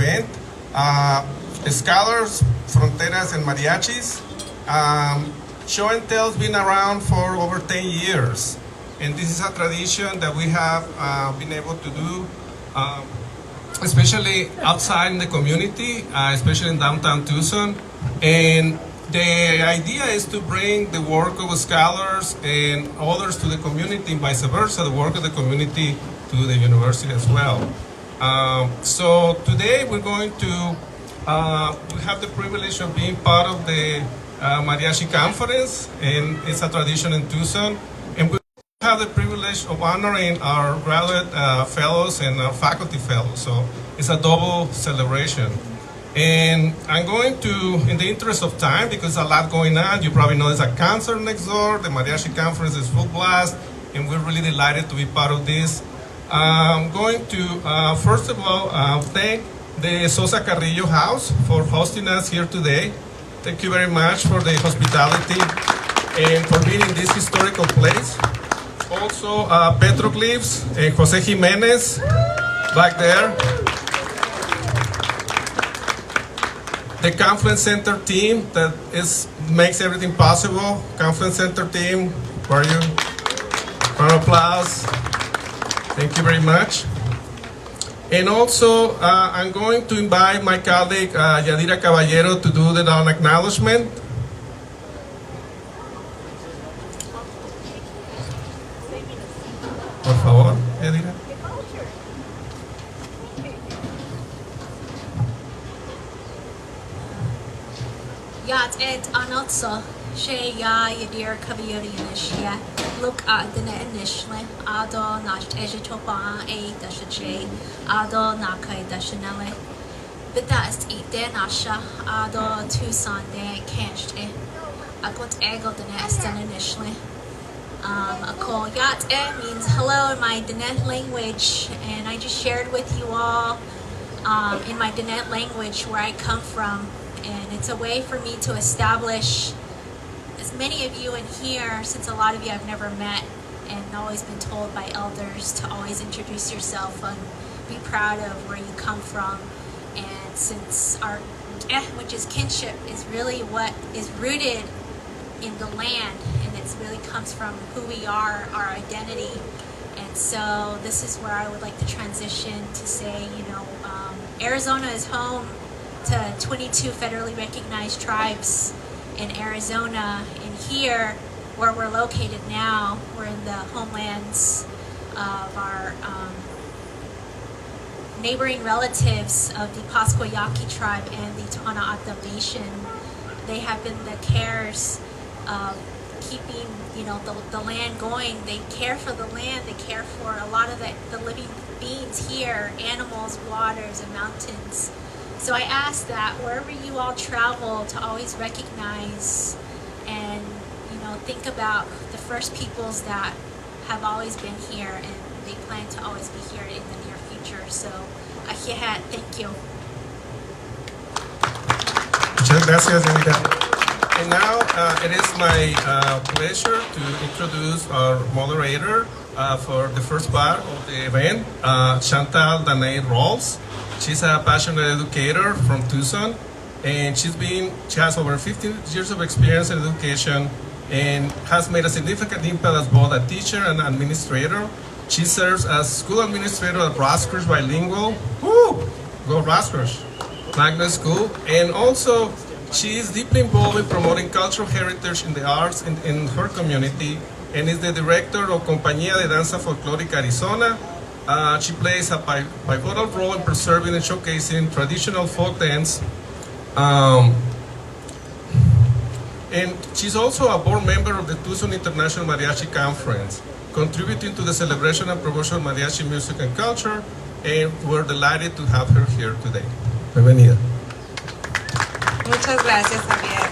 event. Scholars, Fronteras, and Mariachis. Show and tell's been around for over 10 years. And this is a tradition that we have been able to do, especially outside in the community, especially in downtown Tucson. And the idea is to bring the work of scholars and others to the community, and vice versa, the work of the community to the university as well. So today we're going to, we have the privilege of being part of the Mariachi Conference, and it's a tradition in Tucson. And we have the privilege of honoring our graduate fellows and our faculty fellows. So it's a double celebration. And I'm going to, in the interest of time, because there's a lot going on, you probably know there's a concert next door, the Mariachi Conference is full blast, and we're really delighted to be part of this. I'm going to, first of all, thank the Sosa Carrillo House for hosting us here today. Thank you very much for the hospitality and for being in this historical place. Also, Petroglyphs and Jose Jimenez back there. The Conference Center team that makes everything possible. Conference Center team, where are you? Round of applause. Thank you very much. And also, I'm going to invite my colleague, Yadira Caballero, to do the non-acknowledgement. Por favor, Yadira. Yat et anotso, she ya yadir kabiyori inishia, look at the inishli, ado nacht ejitopa a dashache, ado nakai dashanele. But that's it, de nasha, ado Tucson de canched it. I got ego the nest and inishli. A call yat e means hello in my Dinet language, and I just shared with you all in my Dinet language where I come from. And it's a way for me to establish, as many of you in here, since a lot of you I've never met and always been told by elders to always introduce yourself and be proud of where you come from. And since our which is kinship, is really what is rooted in the land, and it really comes from who we are, our identity. And so this is where I would like to transition to say, you know, Arizona is home to 22 federally recognized tribes in Arizona, and here where we're located now, we're in the homelands of our neighboring relatives of the Pasquayaqui tribe and the Tohono O'odham Nation. They have been the cares of keeping, you know, the land going. They care for the land, they care for a lot of the living beings here, animals, waters, and mountains. So I ask that wherever you all travel to always recognize and, you know, think about the first peoples that have always been here, and they plan to always be here in the near future. So, Ahihat, thank you. Muchas gracias, Anita. And now it is my pleasure to introduce our moderator for the first part of the event, Chantal Danae Rawls. She's a passionate educator from Tucson, and she has over 15 years of experience in education and has made a significant impact as both a teacher and administrator. She serves as school administrator at Roscross Bilingual. Woo! Go Roscross! Magnet School. And also, she is deeply involved in promoting cultural heritage in the arts in her community, and is the director of Compañía de Danza Folclórica Arizona. She plays a pivotal role in preserving and showcasing traditional folk dance. And she's also a board member of the Tucson International Mariachi Conference, contributing to the celebration and promotion of mariachi music and culture, and we're delighted to have her here today. Bienvenida. Muchas gracias, Javier.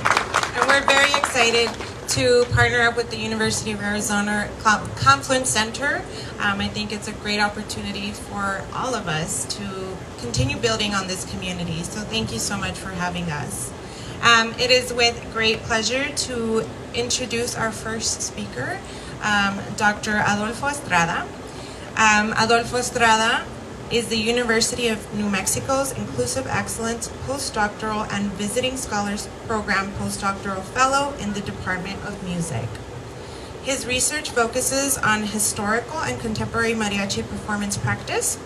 And we're very excited to partner up with the University of Arizona Confluence Center. I think it's a great opportunity for all of us to continue building on this community. So thank you so much for having us. It is with great pleasure to introduce our first speaker, Dr. Adolfo Estrada. Adolfo Estrada is the University of New Mexico's Inclusive Excellence Post-Doctoral and Visiting Scholars Program Post-Doctoral Fellow in the Department of Music. His research focuses on historical and contemporary mariachi performance practice.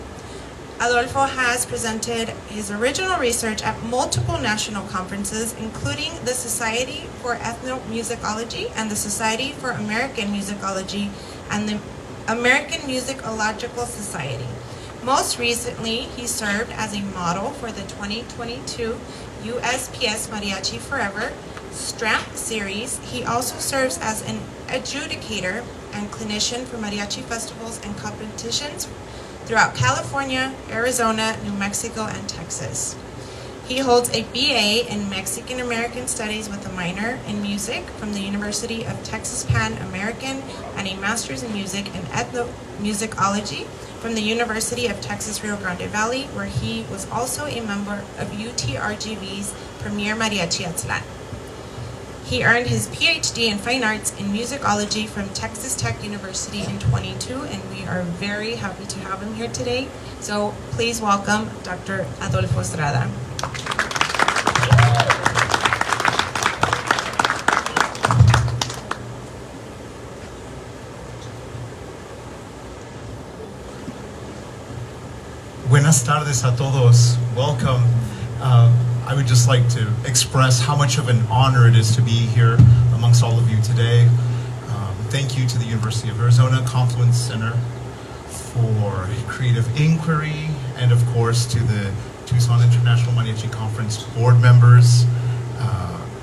Adolfo has presented his original research at multiple national conferences, including the Society for Ethnomusicology and the Society for American Musicology and the American Musicological Society. Most recently, he served as a model for the 2022 USPS Mariachi Forever Stramp Series. He also serves as an adjudicator and clinician for mariachi festivals and competitions throughout California, Arizona, New Mexico, and Texas. He holds a BA in Mexican American Studies with a minor in music from the University of Texas Pan American and a master's in music and ethnomusicology from the University of Texas Rio Grande Valley, where he was also a member of UTRGV's Premier Mariachi Atlan. He earned his Ph.D. in Fine Arts in Musicology from Texas Tech University in 2022, and we are very happy to have him here today. So please welcome Dr. Adolfo Estrada. Buenas tardes a todos. Welcome. I would just like to express how much of an honor it is to be here amongst all of you today. Thank you to the University of Arizona Confluence Center for creative inquiry, and of course to the Tucson International Mariachi Conference board members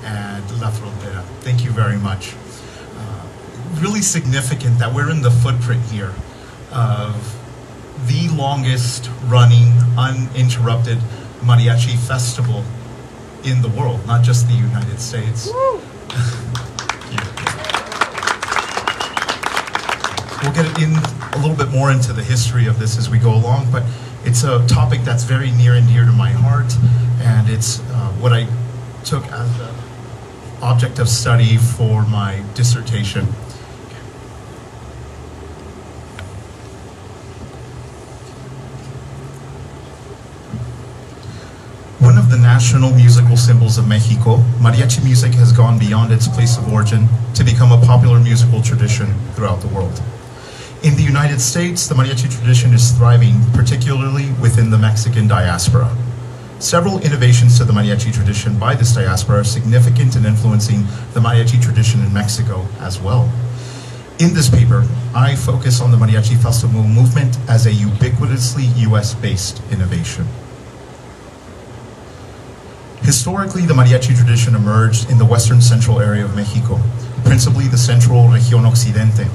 and La Frontera. Thank you very much. Really significant that we're in the footprint here of the longest running, uninterrupted mariachi festival in the world, not just the United States. We'll get in a little bit more into the history of this as we go along, but it's a topic that's very near and dear to my heart, and it's what I took as the object of study for my dissertation. One of the national musical symbols of Mexico, mariachi music has gone beyond its place of origin to become a popular musical tradition throughout the world. In the United States, the mariachi tradition is thriving, particularly within the Mexican diaspora. Several innovations to the mariachi tradition by this diaspora are significant in influencing the mariachi tradition in Mexico as well. In this paper, I focus on the mariachi festival movement as a ubiquitously US-based innovation. Historically, the mariachi tradition emerged in the western central area of Mexico, principally the central Región Occidente,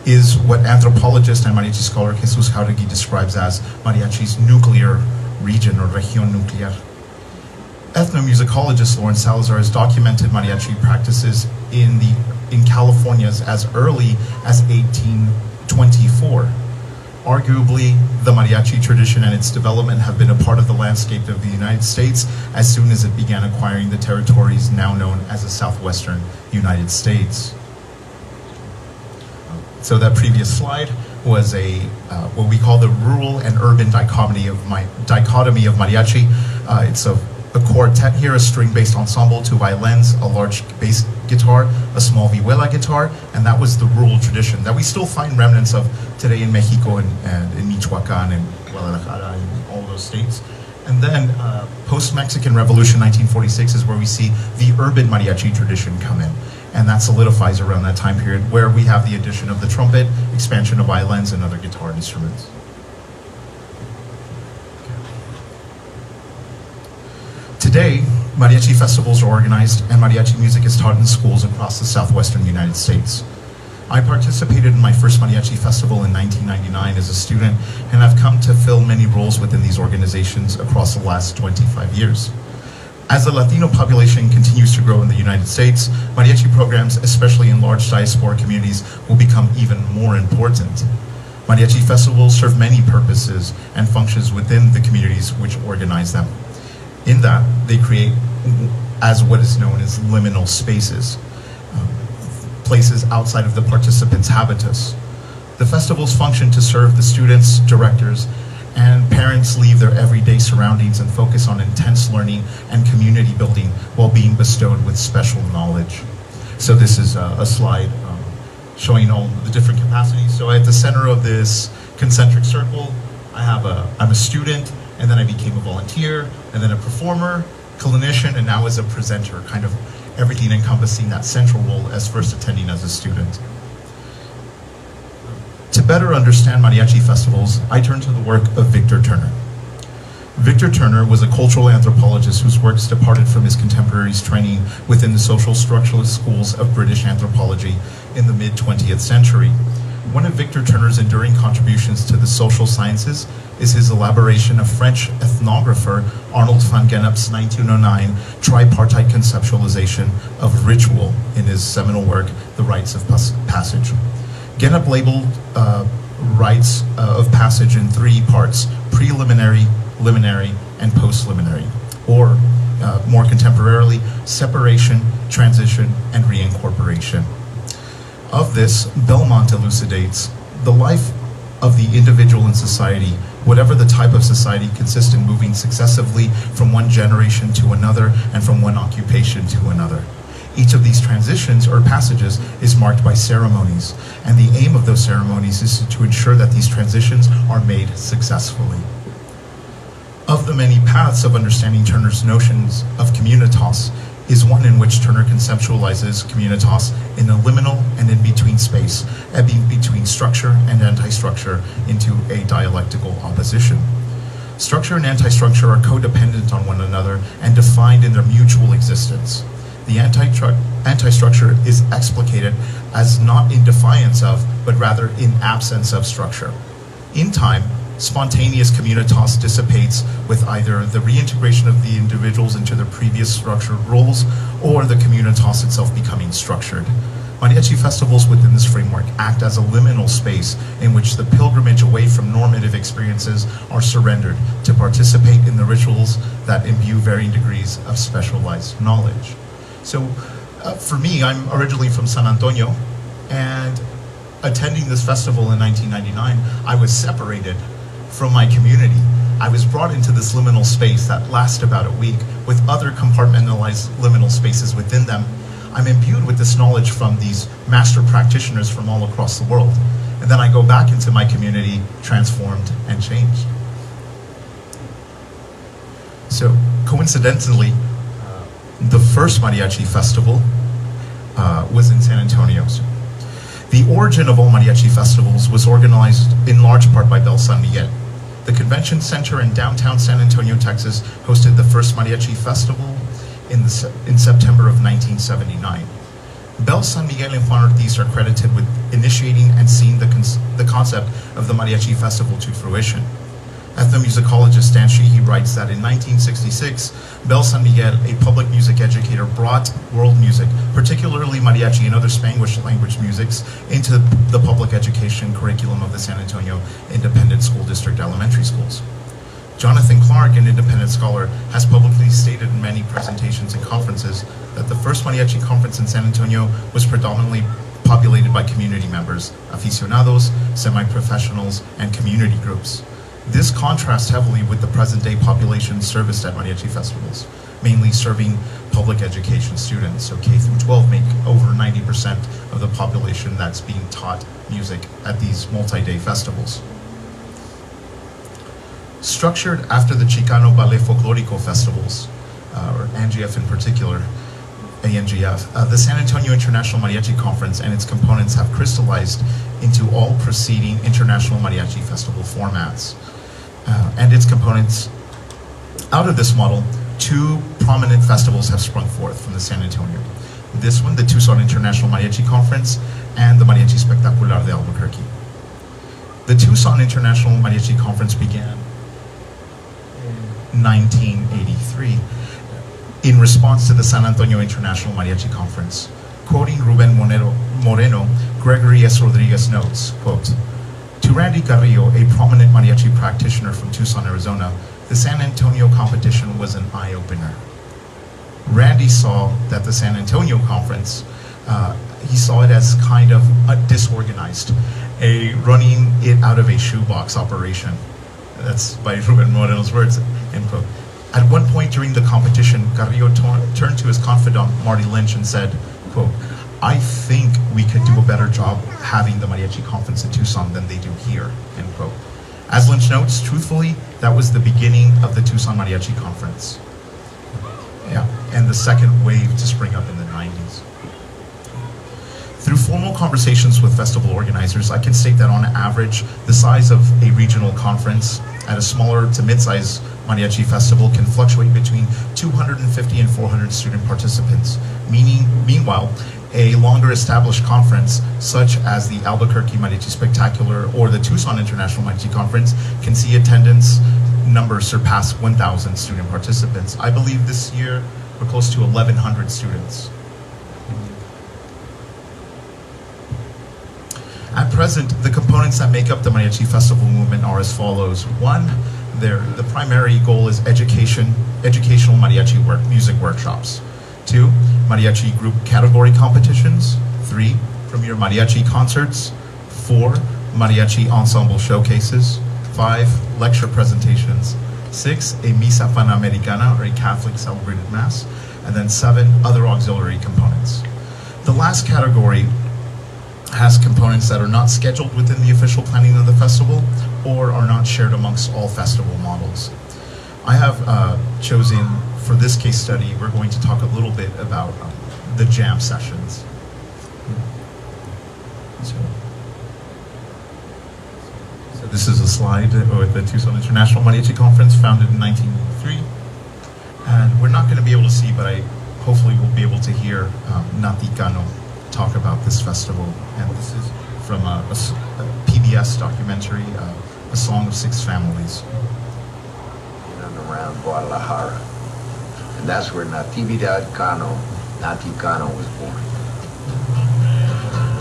is what anthropologist and mariachi scholar Jesus Jauregui describes as mariachi's nuclear region or región nuclear. Ethnomusicologist Lawrence Salazar has documented mariachi practices in California as early as 1824. Arguably, the mariachi tradition and its development have been a part of the landscape of the United States as soon as it began acquiring the territories now known as the Southwestern United States. So that previous slide was what we call the rural and urban dichotomy of mariachi. It's a quartet here, a string-based ensemble, 2 violins, a large bass guitar, a small vihuela guitar, and that was the rural tradition that we still find remnants of today in Mexico and in Michoacan and Guadalajara and all those states. And then post-Mexican Revolution, 1946, is where we see the urban mariachi tradition come in. And that solidifies around that time period where we have the addition of the trumpet, expansion of violins, and other guitar instruments. Today, mariachi festivals are organized and mariachi music is taught in schools across the southwestern United States. I participated in my first mariachi festival in 1999 as a student, and I've come to fill many roles within these organizations across the last 25 years. As the Latino population continues to grow in the United States, mariachi programs, especially in large diaspora communities, will become even more important. Mariachi festivals serve many purposes and functions within the communities which organize them. In that, they create as what is known as liminal spaces, places outside of the participants' habitus. The festivals function to serve the students, directors, and parents leave their everyday surroundings and focus on intense learning and community building while being bestowed with special knowledge. So this is a slide showing all the different capacities. So at the center of this concentric circle, I'm a student, and then I became a volunteer, and then a performer, clinician, and now as a presenter, kind of everything encompassing that central role as first attending as a student. To better understand mariachi festivals, I turn to the work of Victor Turner. Victor Turner was a cultural anthropologist whose works departed from his contemporaries' training within the social structuralist schools of British anthropology in the mid-20th century. One of Victor Turner's enduring contributions to the social sciences is his elaboration of French ethnographer Arnold van Gennep's 1909 tripartite conceptualization of ritual in his seminal work, The Rites of Passage. Gennep labeled rites of passage in three parts: preliminary, liminary, and post-liminary, or more contemporarily, separation, transition, and reincorporation. Of this, Belmont elucidates the life of the individual in society, whatever the type of society, consists in moving successively from one generation to another and from one occupation to another. Each of these transitions or passages is marked by ceremonies, and the aim of those ceremonies is to ensure that these transitions are made successfully. Of the many paths of understanding Turner's notions of communitas is one in which Turner conceptualizes communitas in a liminal and in-between space, ebbing between structure and anti-structure into a dialectical opposition. Structure and anti-structure are codependent on one another and defined in their mutual existence. The anti-structure is explicated as not in defiance of, but rather in absence of structure. In time, spontaneous communitas dissipates with either the reintegration of the individuals into their previous structured roles or the communitas itself becoming structured. Mariachi festivals within this framework act as a liminal space in which the pilgrimage away from normative experiences are surrendered to participate in the rituals that imbue varying degrees of specialized knowledge. So for me, I'm originally from San Antonio, and attending this festival in 1999, I was separated from my community. I was brought into this liminal space that lasted about a week with other compartmentalized liminal spaces within them. I'm imbued with this knowledge from these master practitioners from all across the world. And then I go back into my community, transformed and changed. So coincidentally, the first mariachi festival was in San Antonio. The origin of all mariachi festivals was organized in large part by Bel San Miguel. The convention center in downtown San Antonio, Texas, hosted the first mariachi festival in September of 1979. Bel San Miguel and Juan Ortiz are credited with initiating and seeing the concept of the mariachi festival to fruition. Ethnomusicologist Dan Sheehy writes that in 1966, Bel San Miguel, a public music educator, brought world music, particularly mariachi and other Spanglish language musics, into the public education curriculum of the San Antonio Independent School District elementary schools. Jonathan Clark, an independent scholar, has publicly stated in many presentations and conferences that the first mariachi conference in San Antonio was predominantly populated by community members, aficionados, semi-professionals, and community groups. This contrasts heavily with the present-day population serviced at mariachi festivals, mainly serving public education students. So K through 12 make over 90% of the population that's being taught music at these multi-day festivals. Structured after the Chicano Ballet Folklorico festivals, or ANGF in particular, ANGF, the San Antonio International Mariachi Conference and its components have crystallized into all preceding International Mariachi Festival formats. And its components. Out of this model, two prominent festivals have sprung forth from the San Antonio. This one, the Tucson International Mariachi Conference, and the Mariachi Spectacular de Albuquerque. The Tucson International Mariachi Conference began in 1983 in response to the San Antonio International Mariachi Conference. Quoting Ruben Moreno, Gregory S. Rodriguez notes, quote, "To Randy Carrillo, a prominent mariachi practitioner from Tucson, Arizona, the San Antonio competition was an eye-opener. Randy saw that the San Antonio conference, he saw it as kind of disorganized, a running it out of a shoebox operation. That's by Ruben Moreno's words, end quote. At one point during the competition, Carrillo turned to his confidant, Marty Lynch, and said, quote, "I think we could do a better job having the Mariachi Conference in Tucson than they do here," end quote. As Lynch notes, truthfully, that was the beginning of the Tucson Mariachi Conference. Yeah, and the second wave to spring up in the 90s. Through formal conversations with festival organizers, I can state that on average, the size of a regional conference at a smaller to mid-size mariachi festival can fluctuate between 250 and 400 student participants. Meanwhile, a longer established conference, such as the Albuquerque Mariachi Spectacular or the Tucson International Mariachi Conference, can see attendance numbers surpass 1,000 student participants. I believe this year we're close to 1,100 students. At present, the components that make up the Mariachi Festival movement are as follows. One, the primary goal is educational mariachi music workshops. 2, mariachi group category competitions. 3, premier mariachi concerts. 4, mariachi ensemble showcases. 5, lecture presentations. 6, a Misa Panamericana, or a Catholic celebrated Mass. And then 7, other auxiliary components. The last category has components that are not scheduled within the official planning of the festival or are not shared amongst all festival models. I have chosen, for this case study, we're going to talk a little bit about the jam sessions. So this is a slide with the Tucson International Mariachi Conference, founded in 1983. And we're not going to be able to see, but I hopefully will be able to hear Nati Cano talk about this festival. And this is from a PBS documentary, A Song of Six Families. And around Guadalajara. And that's where Natividad Cano, Nati Cano, was born.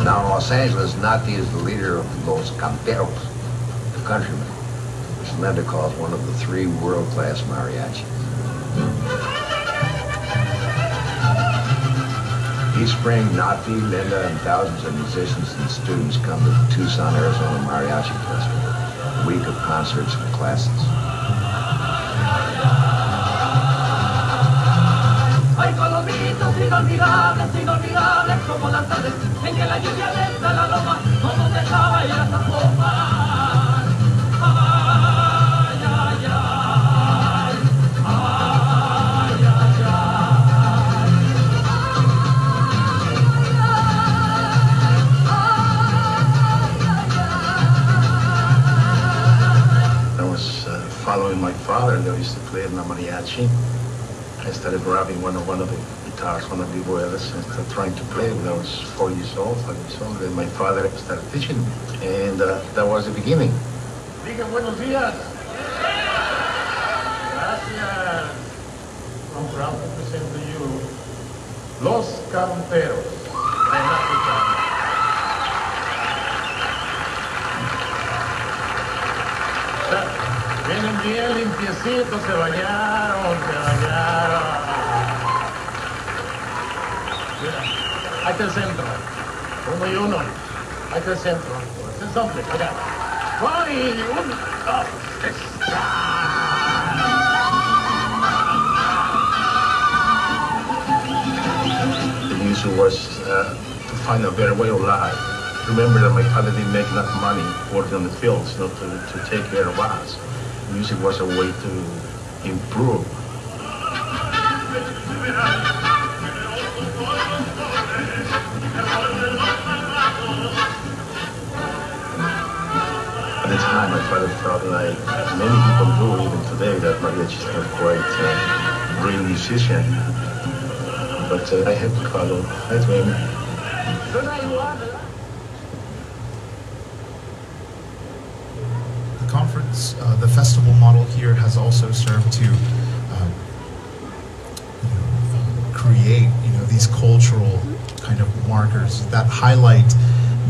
Now in Los Angeles, Nati is the leader of Los Camperos, the countrymen, which Linda calls one of the 3 world-class mariachis. Each spring, Nati, Linda, and thousands of musicians and students come to the Tucson, Arizona Mariachi Festival, a week of concerts and classes. Following my father, that used to play in the mariachi, I started grabbing one of the guitars, one of the violas, and started trying to play when I was 4 years old, 5 years old. Then my father started teaching me, and that was the beginning. Diga buenos días. Gracias. I'm proud to present to you Los Camperos. Vienen bien limpiecitos, se bañaron. Mira, ahí está el centro. 1 y 1. Ahí está el centro. Es el doble, acá. 1 y 1, 2, 3. The issue was to find a better way of life. Remember that my father didn't make enough money working on the fields, to take care of us. Music was a way to improve. At the time, my father felt like many people do even today, that mariachi is not quite a great musician. But I had to follow that way. The festival model here has also served to create these cultural kind of markers that highlight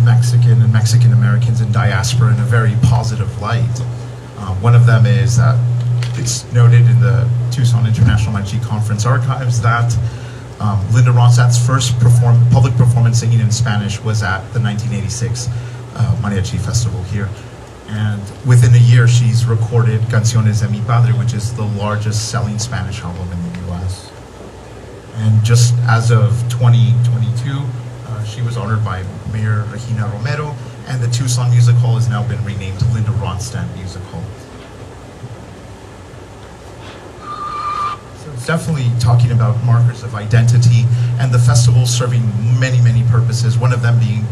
Mexican and Mexican Americans in diaspora in a very positive light. One of them is that it's noted in the Tucson International Mariachi Conference archives that Linda Ronstadt's first public performance singing in Spanish was at the 1986 Mariachi Festival here. And within a year, she's recorded Canciones de Mi Padre, which is the largest selling Spanish album in the US. And just as of 2022, she was honored by Mayor Regina Romero, and the Tucson Music Hall has now been renamed Linda Ronstadt Music Hall. So it's definitely talking about markers of identity, and the festival serving many, many purposes, one of them being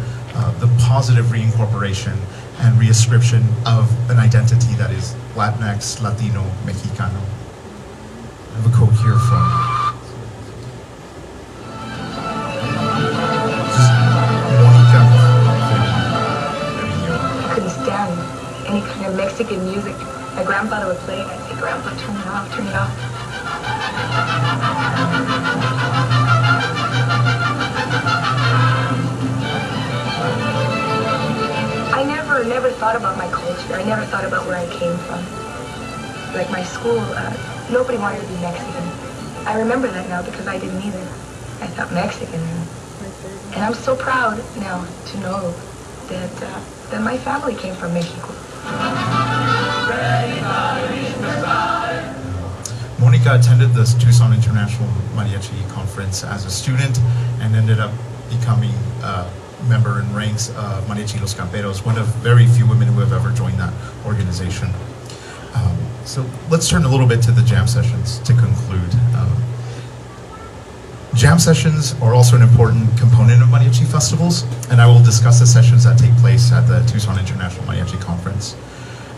the positive reincorporation and reascription of an identity that is Latinx, Latino, Mexicano. I have a quote here from Monica. I couldn't stand any kind of Mexican music. My grandfather would play it, I'd say, Grandpa, turn it off, turn it off. I never thought about my culture. I never thought about where I came from. Like my school, nobody wanted to be Mexican. I remember that now because I didn't either. I thought Mexican. And I'm so proud now to know that my family came from Mexico. Monica attended the Tucson International Mariachi Conference as a student and ended up becoming a member in ranks of Mariachi Los Camperos, one of very few women who have ever joined that organization. So let's turn a little bit to the jam sessions to conclude. Jam sessions are also an important component of mariachi festivals, and I will discuss the sessions that take place at the Tucson International Mariachi Conference.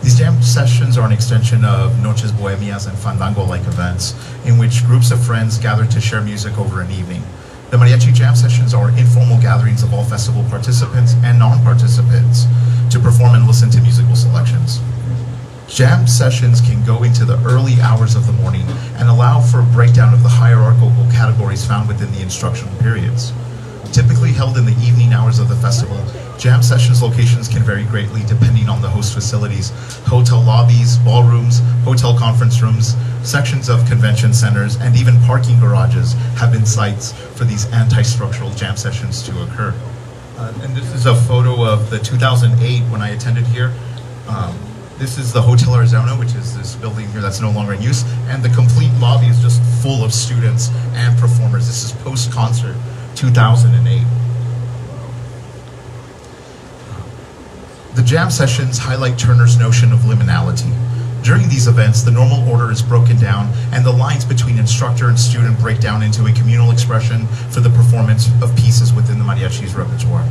These jam sessions are an extension of Noches Bohemias and Fandango-like events in which groups of friends gather to share music over an evening. The mariachi jam sessions are informal gatherings of all festival participants and non-participants to perform and listen to musical selections. Jam sessions can go into the early hours of the morning and allow for a breakdown of the hierarchical categories found within the instructional periods. Typically held in the evening hours of the festival, jam sessions locations can vary greatly depending on the host facilities. Hotel lobbies, ballrooms, hotel conference rooms, sections of convention centers, and even parking garages have been sites for these anti-structural jam sessions to occur. And this is a photo of the 2008 when I attended here. This is the Hotel Arizona, which is this building here that's no longer in use, and the complete lobby is just full of students and performers. This is post-concert 2008. The jam sessions highlight Turner's notion of liminality. During these events, the normal order is broken down and the lines between instructor and student break down into a communal expression for the performance of pieces within the mariachi's repertoire.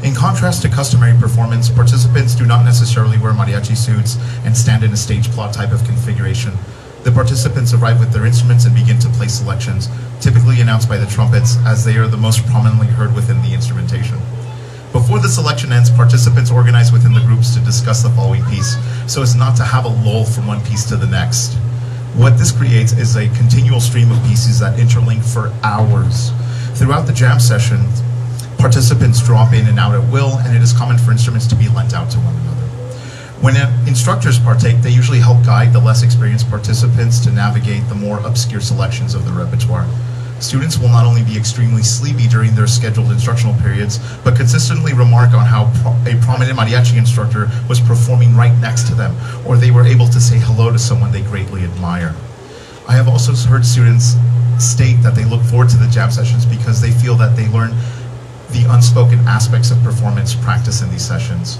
In contrast to customary performance, participants do not necessarily wear mariachi suits and stand in a stage plot type of configuration. The participants arrive with their instruments and begin to play selections, typically announced by the trumpets, as they are the most prominently heard within the instrumentation. Before the selection ends, participants organize within the groups to discuss the following piece, so as not to have a lull from one piece to the next. What this creates is a continual stream of pieces that interlink for hours. Throughout the jam session, participants drop in and out at will, and it is common for instruments to be lent out to one another. When instructors partake, they usually help guide the less experienced participants to navigate the more obscure selections of the repertoire. Students will not only be extremely sleepy during their scheduled instructional periods, but consistently remark on how a prominent mariachi instructor was performing right next to them, or they were able to say hello to someone they greatly admire. I have also heard students state that they look forward to the jam sessions because they feel that they learn the unspoken aspects of performance practice in these sessions.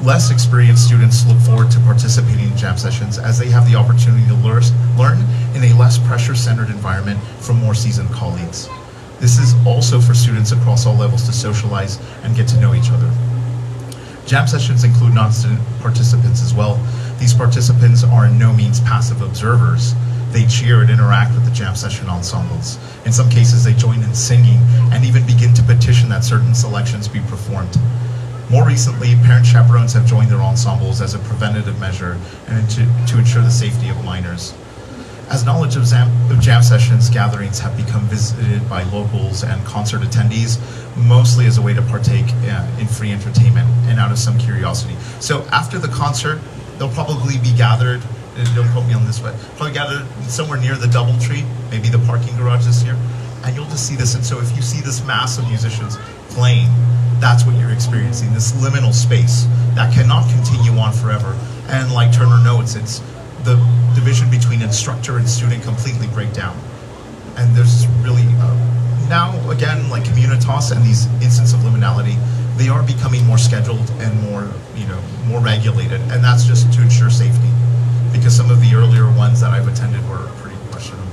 Less experienced students look forward to participating in jam sessions as they have the opportunity to learn in a less pressure-centered environment from more seasoned colleagues. This is also for students across all levels to socialize and get to know each other. Jam sessions include non-student participants as well. These participants are in no means passive observers. They cheer and interact with the jam session ensembles. In some cases, they join in singing and even begin to petition that certain selections be performed. More recently, parent chaperones have joined their ensembles as a preventative measure and to ensure the safety of minors. As knowledge of jam sessions gatherings have become visited by locals and concert attendees, mostly as a way to partake in free entertainment and out of some curiosity. So after the concert, they'll probably be gathered, don't quote me on this, but probably gathered somewhere near the DoubleTree, maybe the parking garage this year, and you'll just see this. And so if you see this mass of musicians playing, that's what you're experiencing, this liminal space that cannot continue on forever. And like Turner notes, it's the division between instructor and student completely break down. And there's really, now again, like Communitas and these instances of liminality, they are becoming more scheduled and more, more regulated. And that's just to ensure safety. Because some of the earlier ones that I've attended were pretty questionable.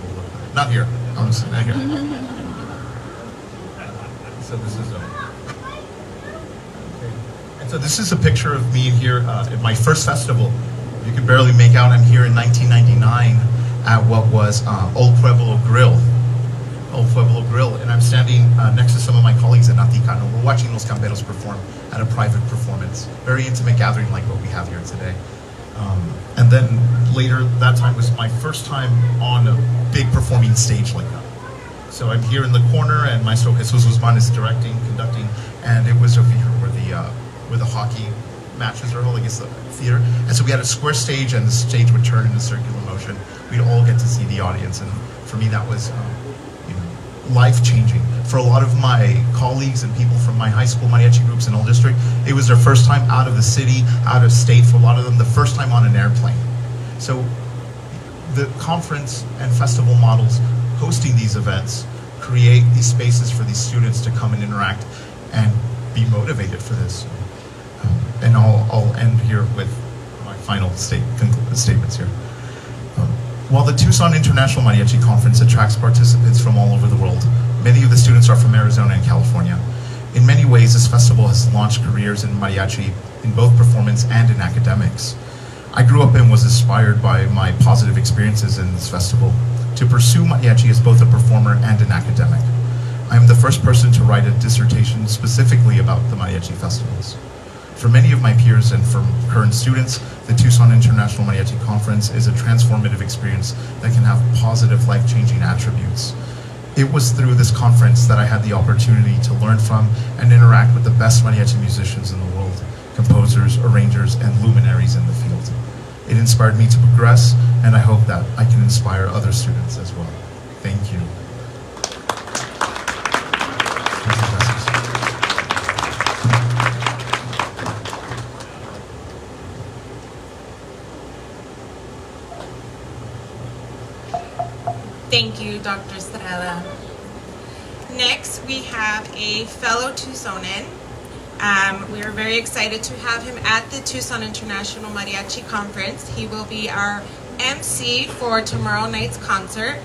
Not here, honestly, not here. So this is and so this is a picture of me here at my first festival. You can barely make out I'm here in 1999 at what was Old Pueblo Grill. Old Pueblo Grill, and I'm standing next to some of my colleagues at Naticano. We're watching Los Camperos perform at a private performance. Very intimate gathering like what we have here today. And then later, that time was my first time on a big performing stage like that. So I'm here in the corner, and Maestro Jesus Guzman is directing, conducting, and it was over here where the hockey matches are held, I guess the theater. And so we had a square stage, and the stage would turn in a circular motion. We'd all get to see the audience, and for me that was life-changing. For a lot of my colleagues and people from my high school mariachi groups in Old District, it was their first time out of the city, out of state. For a lot of them, the first time on an airplane. So the conference and festival models hosting these events create these spaces for these students to come and interact and be motivated for this. And I'll end here with my final statements here. While the Tucson International Mariachi Conference attracts participants from all over the world, many of the students are from Arizona and California. In many ways, this festival has launched careers in mariachi in both performance and in academics. I grew up and was inspired by my positive experiences in this festival to pursue mariachi as both a performer and an academic. I am the first person to write a dissertation specifically about the mariachi festivals. For many of my peers and for current students, the Tucson International Mariachi Conference is a transformative experience that can have positive, life-changing attributes. It was through this conference that I had the opportunity to learn from and interact with the best mariachi musicians in the world, composers, arrangers, and luminaries in the field. It inspired me to progress, and I hope that I can inspire other students as well. Thank you. Thank you, Dr. Estrada. Next, we have a fellow Tucsonan. We are very excited to have him at the Tucson International Mariachi Conference. He will be our MC for tomorrow night's concert,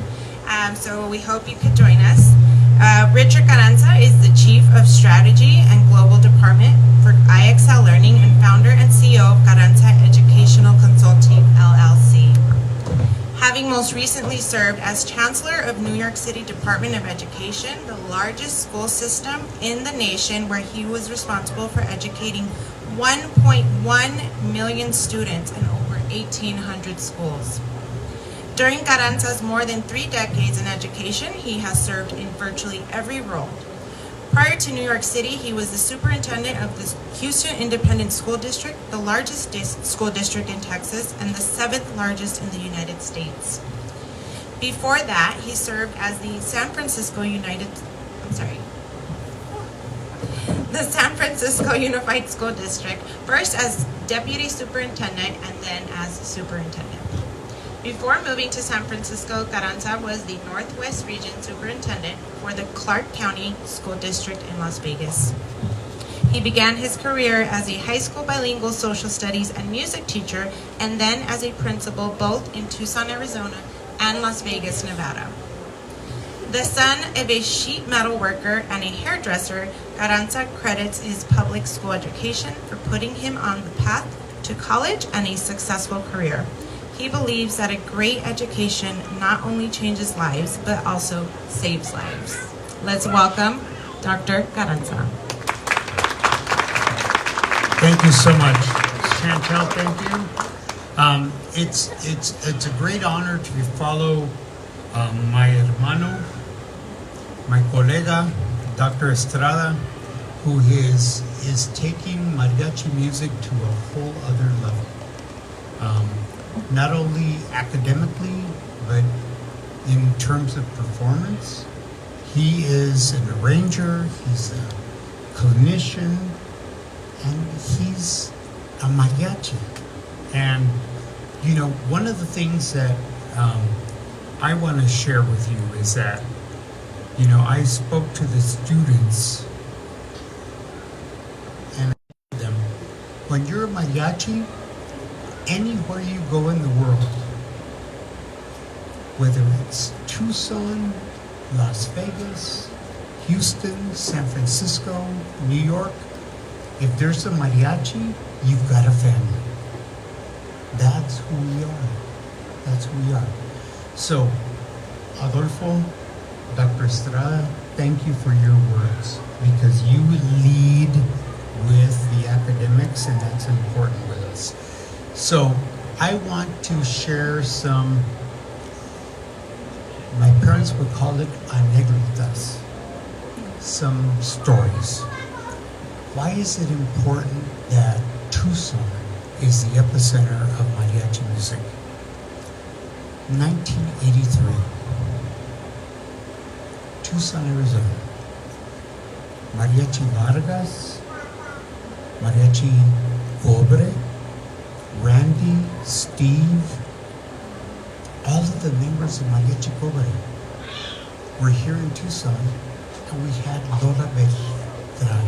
so we hope you could join us. Richard Carranza is the Chief of Strategy and Global Department for IXL Learning and founder and CEO of Carranza Educational Consulting, LLC. Having most recently served as Chancellor of New York City Department of Education, the largest school system in the nation, where he was responsible for educating 1.1 million students in over 1,800 schools. During Carranza's more than 3 decades in education, he has served in virtually every role. Prior to New York City, he was the superintendent of the Houston Independent School District, the largest school district in Texas, and the 7th largest in the United States. Before that, he served as the San Francisco Unified School District, first as deputy superintendent and then as superintendent. Before moving to San Francisco, Carranza was the Northwest Region Superintendent for the Clark County School District in Las Vegas. He began his career as a high school bilingual social studies and music teacher, and then as a principal both in Tucson, Arizona and Las Vegas, Nevada. The son of a sheet metal worker and a hairdresser, Carranza credits his public school education for putting him on the path to college and a successful career. He believes that a great education not only changes lives, but also saves lives. Let's welcome Dr. Carranza. Thank you so much, Chantel. Thank you. It's a great honor to follow my hermano, my colega, Dr. Estrada, who is taking mariachi music to a whole other level. Not only academically, but in terms of performance. He is an arranger, he's a clinician, and he's a mariachi. And, you know, one of the things that I want to share with you is that, you know, I spoke to the students and I told them, when you're a mariachi, anywhere you go in the world, whether it's Tucson, Las Vegas, Houston, San Francisco, New York, if there's a mariachi, you've got a family. That's who we are. That's who we are. So, Adolfo, Dr. Estrada, thank you for your words, because you lead with the academics, and that's important with us. So, I want to share some, my parents would call it anécdotas, some stories. Why is it important that Tucson is the epicenter of mariachi music? 1983, Tucson, Arizona. Mariachi Vargas, Mariachi Cobre, Randy, Steve, all of the members of Mariachi Cobre were here in Tucson, and we had Lola Beltran.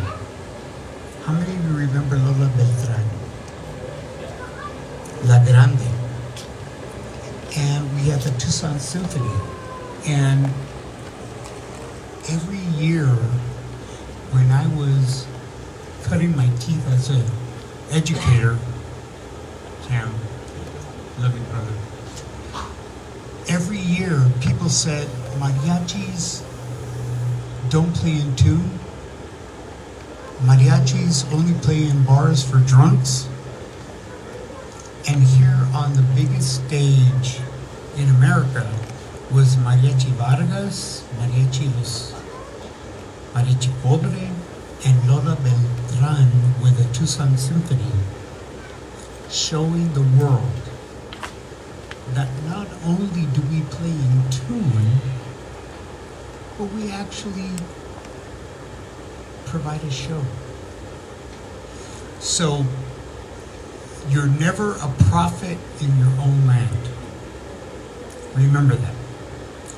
How many of you remember Lola Beltran? La Grande. And we had the Tucson Symphony. And every year when I was cutting my teeth as an educator, Sam, love you, brother. Every year people said, mariachis don't play in tune. Mariachis only play in bars for drunks. And here on the biggest stage in America was Mariachi Vargas, Mariachi Cobre, and Lola Beltran with the Tucson Symphony, showing the world that not only do we play in tune, but we actually provide a show. So, you're never a prophet in your own land. Remember that.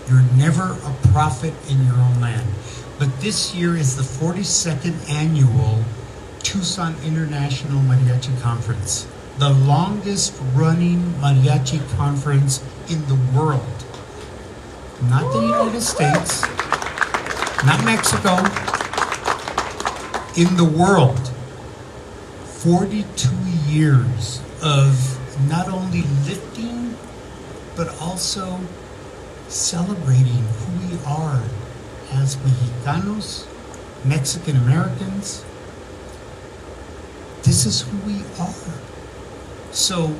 You're never a prophet in your own land. But this year is the 42nd annual Tucson International Mariachi Conference, the longest running mariachi conference in the world. Not the United States, not Mexico, in the world. 42 years of not only lifting, but also celebrating who we are as Mexicanos, Mexican Americans. This is who we are. So,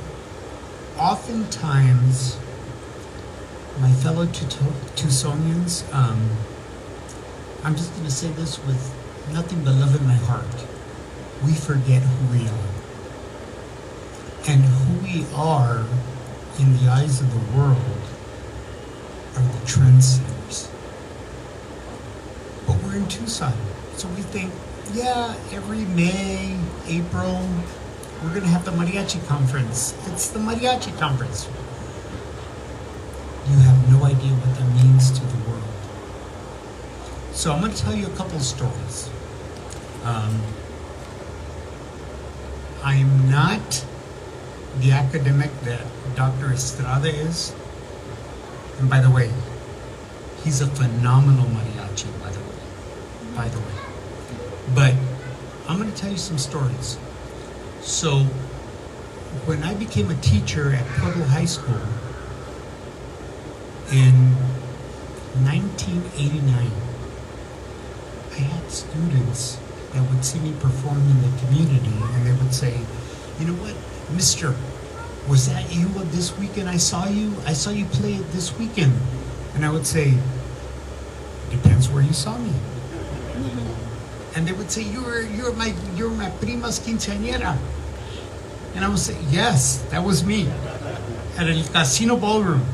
oftentimes, my fellow Tucsonians, I'm just going to say this with nothing but love in my heart. We forget who we are. And who we are in the eyes of the world are the trendsetters. But we're in Tucson, so we think, yeah, every May, April, we're going to have the mariachi conference. It's the mariachi conference. You have no idea what that means to the world. So I'm going to tell you a couple stories. I'm not the academic that Dr. Estrada is. And by the way, he's a phenomenal mariachi, by the way. But I'm going to tell you some stories. So when I became a teacher at Pueblo High School in 1989, I had students that would see me perform in the community, and they would say, you know what, Mister, was that you this weekend? I saw you play it this weekend. And I would say, depends where you saw me. And they would say, you're my prima's quinceañera. And I would say, yes, that was me at El Casino Ballroom.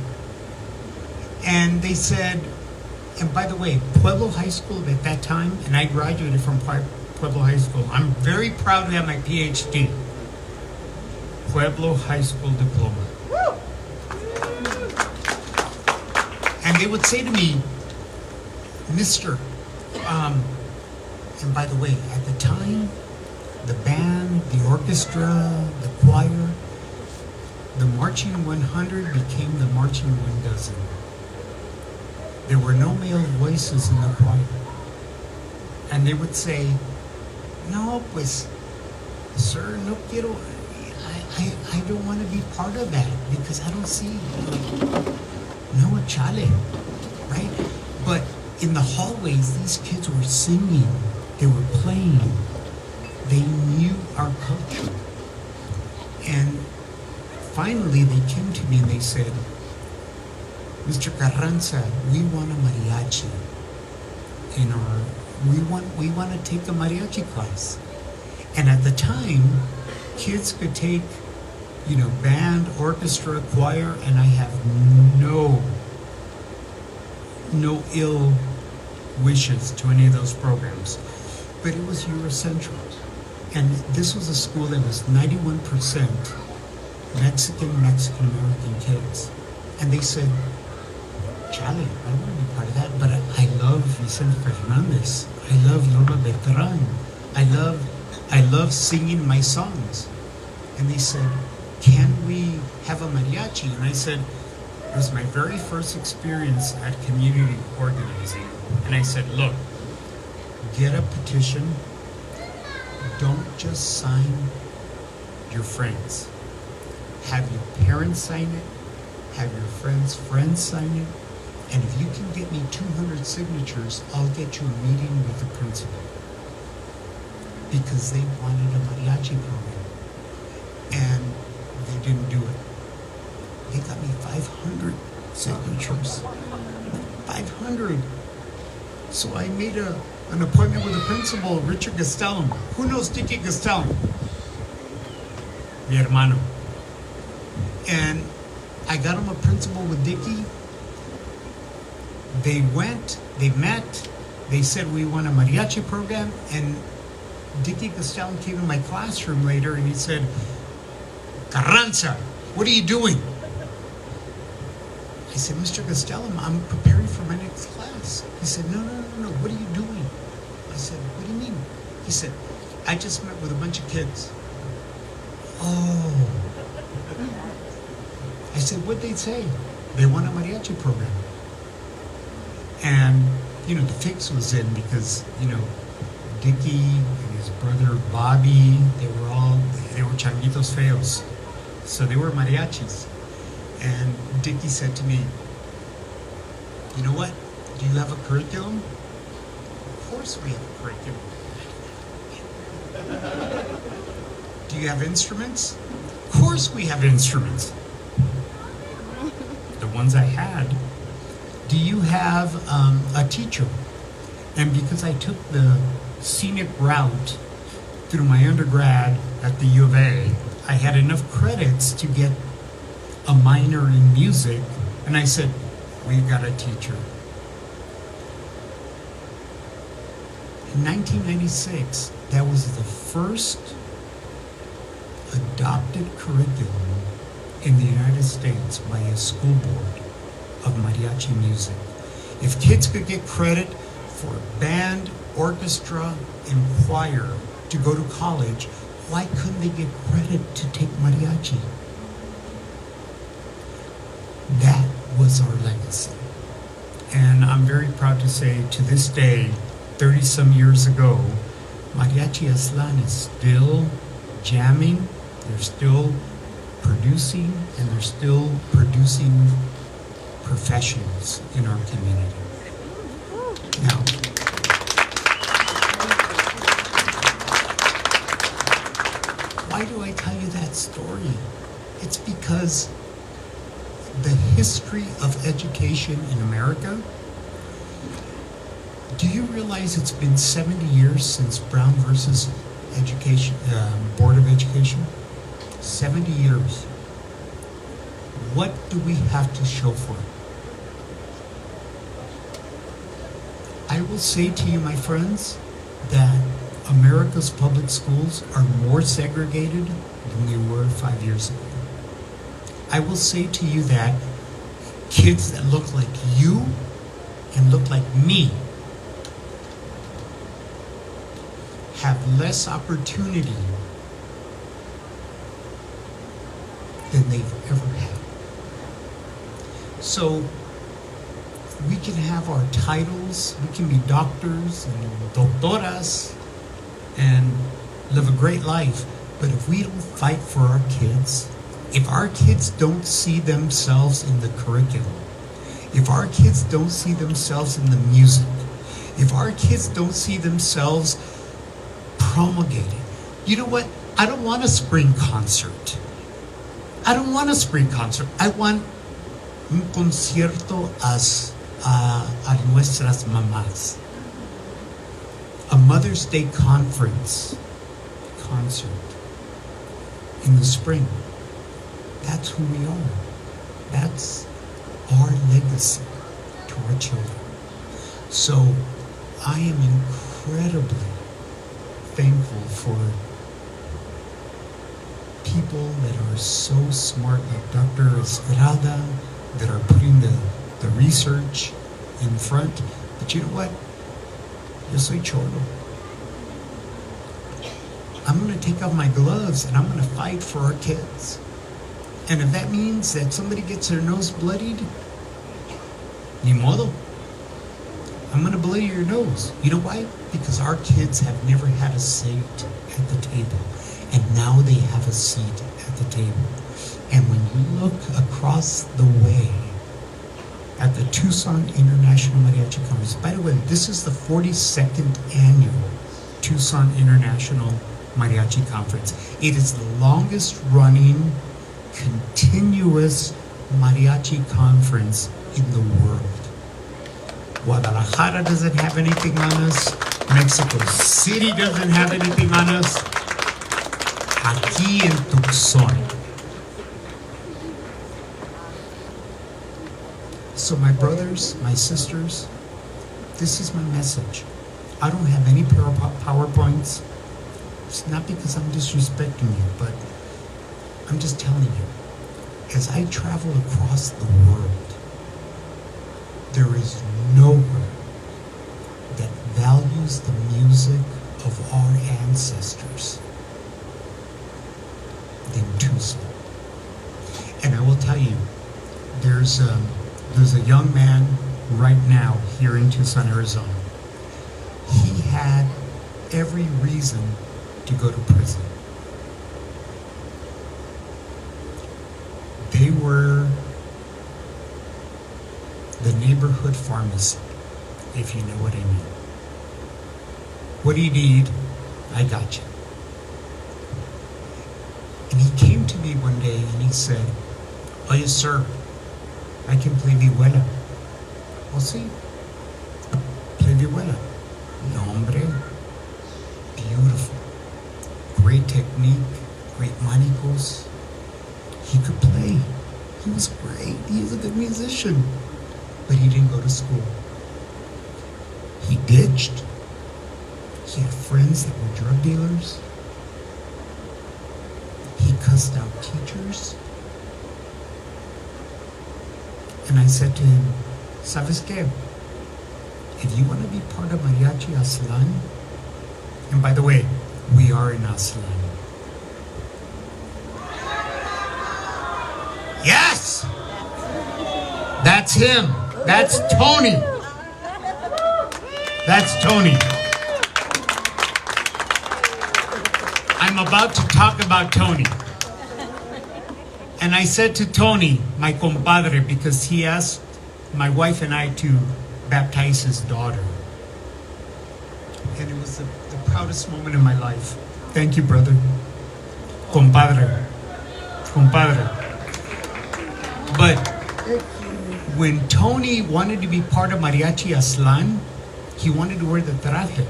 And they said, and by the way, Pueblo High School at that time, and I graduated from Pueblo High School. I'm very proud to have my Ph.D. Pueblo High School diploma. And they would say to me, Mister, and by the way, at the time, the band, the orchestra, the choir, the Marching 100 became the Marching 1 dozen. There were no male voices in the choir. And they would say, no, pues, sir, no quiero, I don't want to be part of that because I don't see, no, chale, right? But in the hallways, these kids were singing, they were playing, they knew our culture. And finally, they came to me and they said, Mr. Carranza, we want a mariachi in our, we want to take a mariachi class. And at the time, kids could take, you know, band, orchestra, choir, and I have no ill wishes to any of those programs. But it was Eurocentric. And this was a school that was 91% Mexican-American kids. And they said, Chale, I don't want to be part of that, but I love Vicente Fernandez. I love Lola Beltran. I love singing my songs. And they said, can we have a mariachi? And I said, it was my very first experience at community organizing. And I said, look, get a petition. Don't just sign your friends. Have your parents sign it. Have your friends' friends sign it. And if you can get me 200 signatures, I'll get you a meeting with the principal. Because they wanted a mariachi program. And they didn't do it. They got me 500 signatures. 500. So I made an appointment with the principal, Richard Gastelum. Who knows Dicky Gastelum? Mi hermano. And I got him a principal with Dicky. They went, they met, they said we want a mariachi program, and Dicky Gastelum came in my classroom later and he said, Carranza, what are you doing? I said, Mr. Gastelum, I'm preparing for my next class. He said, no, what are you doing? I said, what do you mean? He said, I just met with a bunch of kids. Oh. I said, what'd they say? They want a mariachi program. And, you know, the fix was in because, you know, Dicky and his brother Bobby, they were changuitos feos. So they were mariachis. And Dicky said to me, you know what? Do you have a curriculum? Of course we have a curriculum. Do you have instruments? Of course we have instruments. The ones I had. Do you have a teacher? And because I took the scenic route through my undergrad at the U of A, I had enough credits to get a minor in music, and I said, we've got a teacher. In 1996, that was the first adopted curriculum in the United States by a school board of mariachi music. If kids could get credit for band, orchestra, and choir to go to college, why couldn't they get credit to take mariachi? That was our legacy. And I'm very proud to say, to this day, 30-some years ago, Mariachi Aslan is still jamming, they're still producing, and they're still producing professionals in our community. Now, why do I tell you that story? It's because the history of education in America, do you realize it's been 70 years since Brown versus Education, Board of Education? 70 years. What do we have to show for it? I will say to you, my friends, that America's public schools are more segregated than they were 5 years ago. I will say to you that kids that look like you and look like me have less opportunity than they've ever had. So we can have our titles, we can be doctors and doctoras and live a great life, but if we don't fight for our kids, if our kids don't see themselves in the curriculum, if our kids don't see themselves in the music, if our kids don't see themselves promulgating, you know what? I don't want a spring concert. I don't want a spring concert. I want un concierto a nuestras mamás. A Mother's Day concert in the spring. That's who we are. That's our legacy to our children. So I am incredibly thankful for people that are so smart, like Dr. Estrada, that are putting the research in front. But you know what? Yo soy cholo. I'm going to take off my gloves and I'm going to fight for our kids. And if that means that somebody gets their nose bloodied, ni modo. I'm going to bloody your nose. You know why? Because our kids have never had a seat at the table. And now they have a seat at the table. And when you look across the way at the Tucson International Mariachi Conference, by the way, this is the 42nd annual Tucson International Mariachi Conference. It is the longest running continuous mariachi conference in the world. Guadalajara doesn't have anything on us. Mexico City doesn't have anything on us. Aquí en Tucson. So my brothers, my sisters, this is my message. I don't have any PowerPoints. It's not because I'm disrespecting you, but I'm just telling you, as I travel across the world, there is nowhere that values the music of our ancestors than Tucson. And I will tell you, there's a young man right now here in Tucson, Arizona. He had every reason to go to prison. They were the neighborhood pharmacy, if you know what I mean. What do you need? I got you. And he came to me one day and he said, "Oye, sir, I can play vihuela." "Oh, sí? Play vihuela?" "No, hombre. Beautiful. Great technique, great manicos." He could play. He was great. He was a good musician. But he didn't go to school. He ditched. He had friends that were drug dealers. He cussed out teachers. And I said to him, "¿Sabes qué? If you want to be part of Mariachi Aslan," and by the way, we are in Aslan. Yes! That's him. That's Tony. That's Tony. I'm about to talk about Tony. And I said to Tony, my compadre, because he asked my wife and I to baptize his daughter. And it was the proudest moment in my life. Thank you, brother. Compadre. Compadre. But when Tony wanted to be part of Mariachi Aslan, he wanted to wear the traje.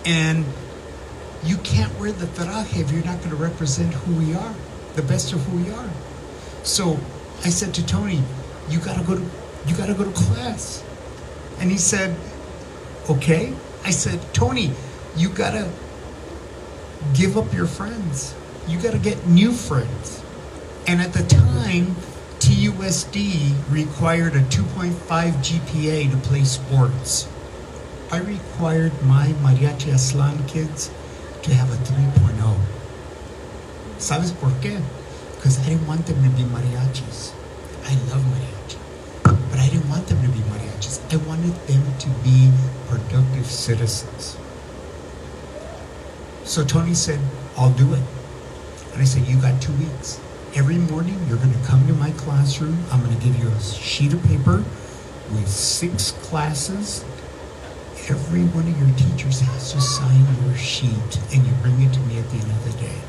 And you can't wear the traje if you're not going to represent who we are, the best of who we are. So I said to Tony, you gotta go to class. And he said, okay. I said, Tony, you gotta give up your friends. You gotta get new friends. And at the time, TUSD required a 2.5 GPA to play sports. I required my Mariachi Aslan kids to have a 3.0. ¿Sabes por qué? Because I didn't want them to be mariachis. I love mariachi. But I didn't want them to be mariachis. I wanted them to be productive citizens. So Tony said, I'll do it. And I said, you got 2 weeks. Every morning, you're going to come to my classroom. I'm going to give you a sheet of paper with 6 classes. Every one of your teachers has to sign your sheet, and you bring it to me at the end of the day.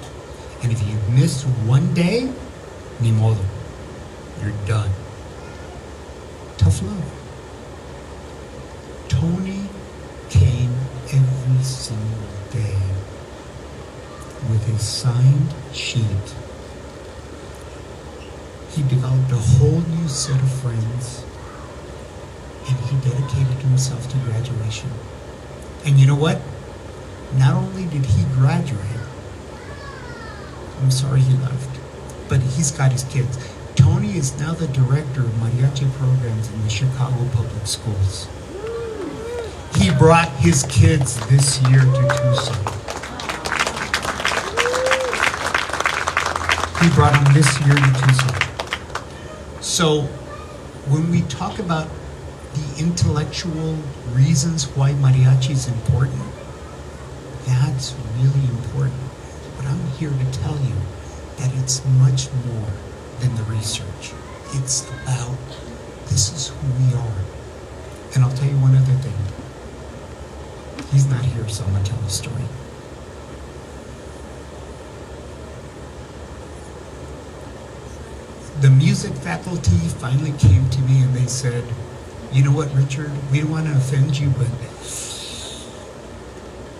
And if you miss one day, ni modo, you're done. Tough love. Tony came every single day with his signed sheet. He developed a whole new set of friends, and he dedicated himself to graduation. And you know what? Not only did he graduate, I'm sorry he left, but he's got his kids. Tony is now the director of mariachi programs in the Chicago Public Schools. He brought his kids this year to Tucson. He brought them this year to Tucson. So when we talk about the intellectual reasons why mariachi is important, that's really important. But I'm here to tell you that it's much more than the research. It's about, this is who we are. And I'll tell you one other thing. He's not here, so I'm going to tell the story. The music faculty finally came to me and they said, you know what, Richard, we don't want to offend you, but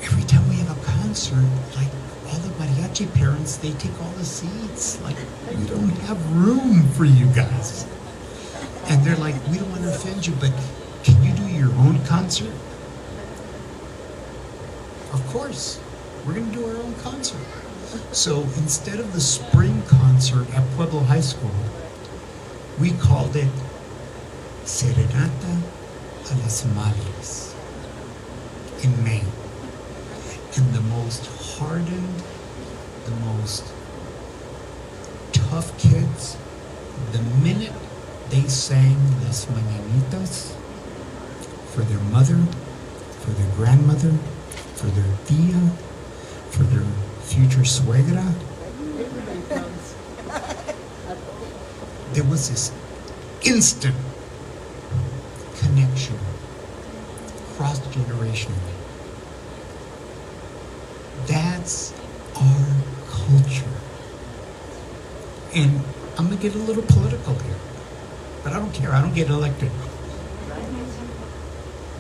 every time we have a concert, like all the mariachi parents, they take all the seats. Like, we don't have room for you guys. And they're like, we don't want to offend you, but can you do your own concert? Of course, we're going to do our own concert. So instead of the spring concert at Pueblo High School, we called it Serenata a las Madres in May. And the most hardened, the most tough kids, the minute they sang Las Mañanitas for their mother, for their grandmother, for their tia, for their future suegra, there was this instant connection cross-generationally. That's our culture. And I'm going to get a little political here, but I don't care. I don't get elected.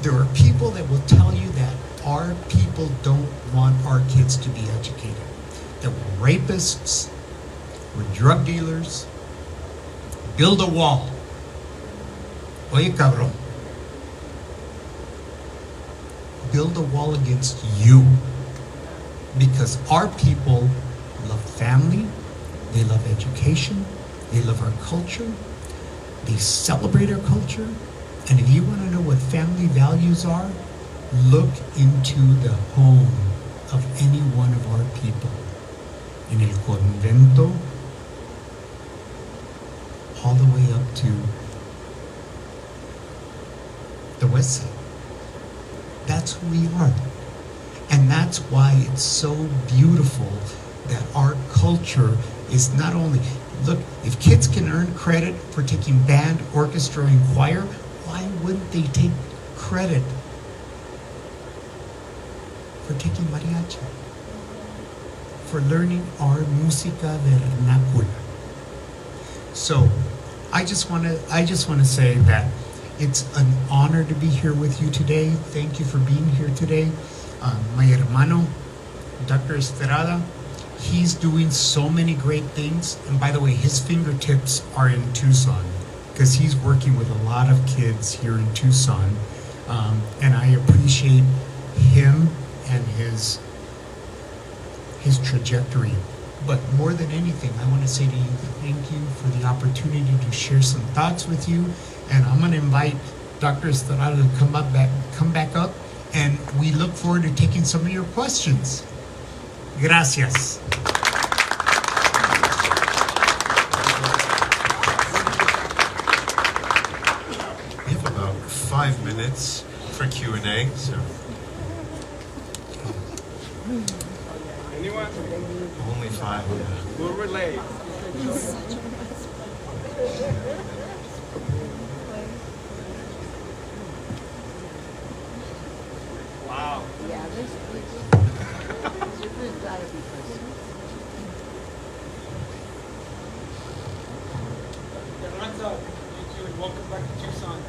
There are people that will tell you that our people don't want our kids to be educated, that we're rapists, we're drug dealers. Build a wall. Oye, cabrón. Build a wall against you. Because our people love family, they love education, they love our culture, they celebrate our culture. And if you want to know what family values are, look into the home of any one of our people. En el convento, all the way up to the west side. That's who we are. And that's why it's so beautiful that our culture is not only, look, if kids can earn credit for taking band, orchestra, and choir, why wouldn't they take credit for taking mariachi? For learning our música vernácula. So, I just want to say that it's an honor to be here with you today. Thank you for being here today. My hermano, Dr. Estrada, he's doing so many great things. And by the way, his fingertips are in Tucson because he's working with a lot of kids here in Tucson. And I appreciate him and his trajectory. But more than anything, I want to say to you, thank you for the opportunity to share some thoughts with you. And I'm going to invite Dr. Estrada to come back up, and we look forward to taking some of your questions. Gracias. We have about 5 minutes for Q&A, so Anyone? only 5. Yeah. We'll relay. Wow. Carranza, thank you and welcome back to Tucson.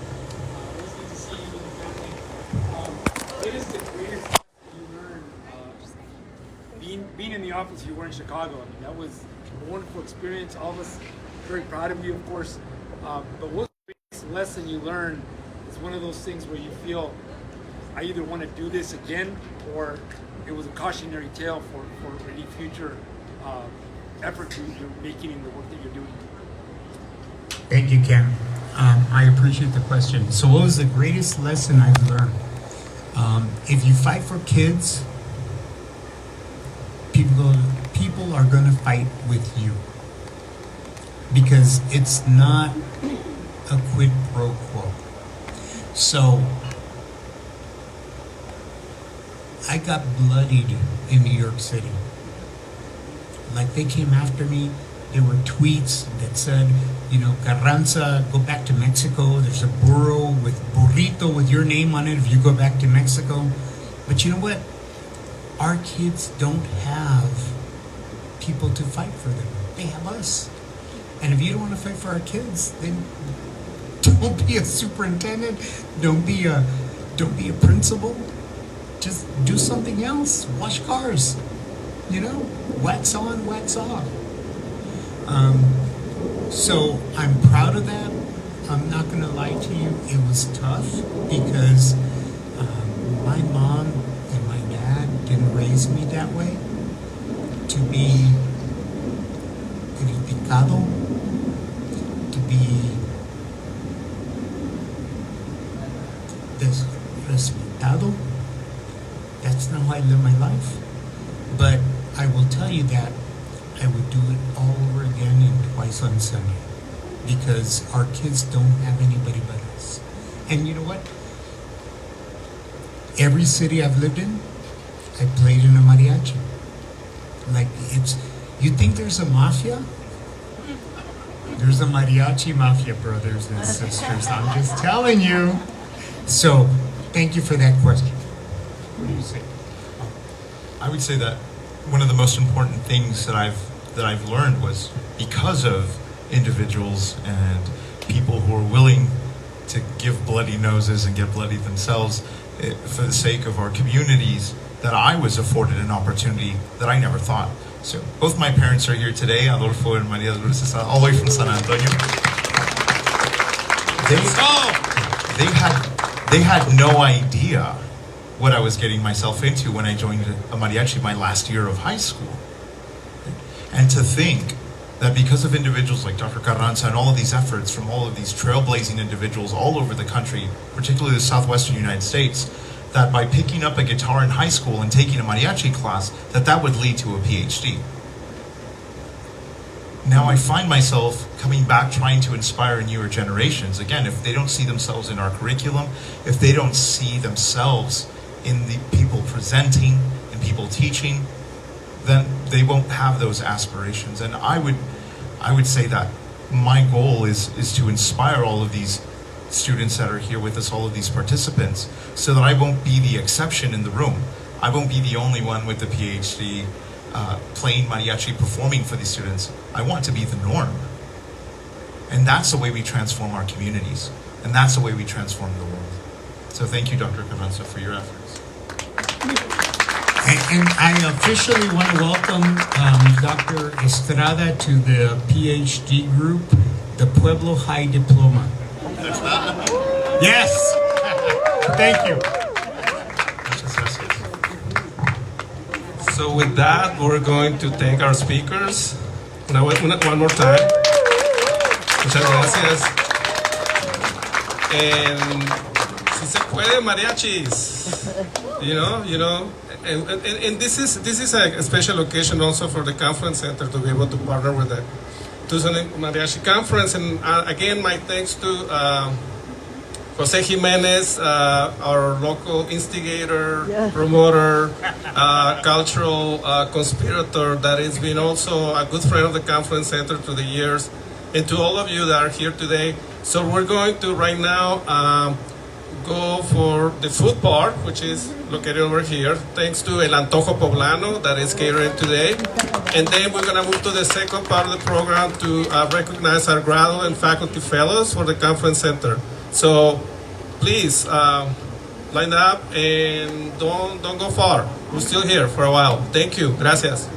It's good to see you and your family. It is the greatest class that you learn. Being in the office, you were in Chicago. I mean, that was a wonderful experience. All of us very proud of you, of course. But what's the biggest lesson you learned is one of those things where you feel, I either want to do this again, or it was a cautionary tale for any future effort you're making in the work that you're doing. Thank you, Ken. I appreciate the question. So what was the greatest lesson I've learned? If you fight for kids, people are going to fight with you, because it's not a quid pro quo. So I got bloodied in New York City. Like, they came after me. There were tweets that said, you know, Carranza, go back to Mexico. There's a burrito with your name on it if you go back to Mexico. But you know what? Our kids don't have people to fight for them. They have us. And if you don't want to fight for our kids, then don't be a superintendent. Don't be a principal. Just do something else. Wash cars. You know, wax on, wax off. So I'm proud of that. I'm not going to lie to you. It was tough because my mom and my dad didn't raise me that way. To be criticado, to be desrespetado. That's not how I live my life. But I will tell you that I would do it all over again and twice on Sunday, because our kids don't have anybody but us. And you know what? Every city I've lived in, I played in a mariachi. Like, you think there's a mafia? There's a mariachi mafia, brothers and sisters. I'm just telling you. So, thank you for that question. What do you say? I would say that one of the most important things that I've learned was because of individuals and people who are willing to give bloody noses and get bloody themselves for the sake of our communities, that I was afforded an opportunity that I never thought. So both my parents are here today, Adolfo and Maria all the way from San Antonio. They had no idea what I was getting myself into when I joined a mariachi my last year of high school. And to think that because of individuals like Dr. Carranza and all of these efforts from all of these trailblazing individuals all over the country, particularly the southwestern United States, that by picking up a guitar in high school and taking a mariachi class, that would lead to a Ph.D. Now I find myself coming back trying to inspire newer generations. Again, if they don't see themselves in our curriculum, if they don't see themselves in the people presenting and people teaching, then they won't have those aspirations. And I would say that my goal is to inspire all of these students that are here with us, all of these participants, so that I won't be the exception in the room. I won't be the only one with the PhD playing mariachi, performing for these students. I want to be the norm. And that's the way we transform our communities. And that's the way we transform the world. So thank you, Dr. Carranza, for your efforts. And I officially want to welcome Dr. Estrada to the PhD group, the Pueblo High Diploma. Yes! Thank you. So with that, we're going to thank our speakers. Now, one more time. Muchas gracias. And si se puede, mariachis. You know, and this is a special occasion also for the conference center to be able to partner with the Tucson Mariachi Conference. And again, my thanks to Jose Jimenez, our local instigator, promoter, cultural conspirator that has been also a good friend of the conference center through the years, and to all of you that are here today. So we're going to right now go for the food part, which is located over here, thanks to El Antojo Poblano that is catering today. And then we're going to move to the second part of the program to recognize our graduate and faculty fellows for the conference center. So please line up and don't go far. We're still here for a while. Thank you. Gracias.